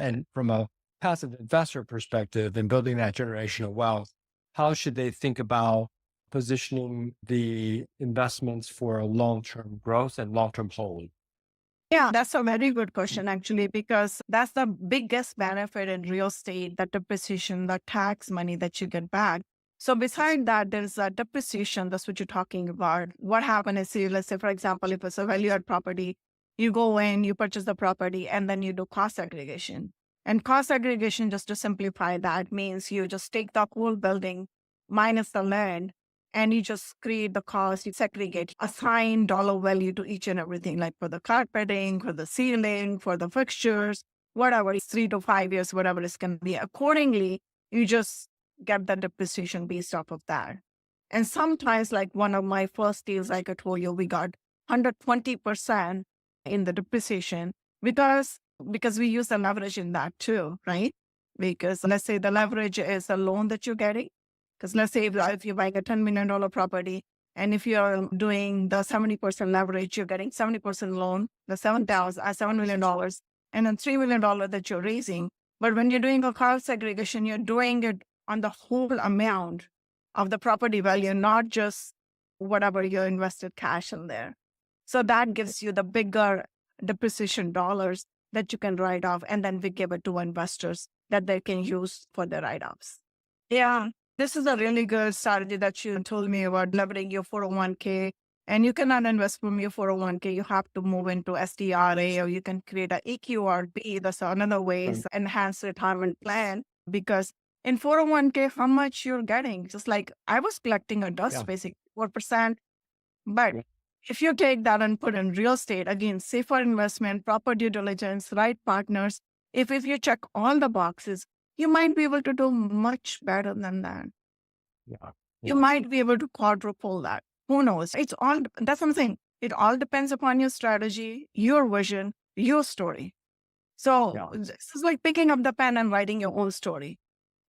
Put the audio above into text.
And from a passive investor perspective and building that generational wealth, how should they think about positioning the investments for long-term growth and long-term hold? Yeah, that's a very good question, actually, because that's the biggest benefit in real estate, the depreciation, the tax money that you get back. So beside that, there's a depreciation. That's what you're talking about. What happens is, let's say, for example, if it's a value-add property, you go in, you purchase the property, and then you do cost segregation. And cost segregation, just to simplify that, means you just take the whole building minus the land, and you just create the cost, you segregate, assign dollar value to each and everything, like for the carpeting, for the ceiling, for the fixtures, whatever, it's 3 to 5 years, whatever it's going to be. Accordingly, you just get the depreciation based off of that. And sometimes, like one of my first deals, like I told you, we got 120% in the depreciation because we use the leverage in that too, right? Because let's say the leverage is a loan that you're getting. Because let's say if you're buying a $10 million property, and if you're doing the 70% leverage, you're getting 70% loan, the $7 million, and then $3 million that you're raising. But when you're doing a cost segregation, you're doing it on the whole amount of the property value, not just whatever you invested cash in there. So that gives you the bigger depreciation dollars that you can write off, and then we give it to investors that they can use for the write-offs. Yeah. This is a really good strategy that you told me about leveraging your 401k. And you cannot invest from your 401k. You have to move into SDIRA, or you can create an EQRB. That's another way, is enhanced retirement plan. Because in 401k, how much you're getting? Just like I was collecting a dust, basically 4%. But if you take that and put in real estate, again, safer investment, proper due diligence, right partners, if you check all the boxes, you might be able to do much better than that. Yeah. You might be able to quadruple that. Who knows? That's what I'm saying. It all depends upon your strategy, your vision, your story. So this is like picking up the pen and writing your own story.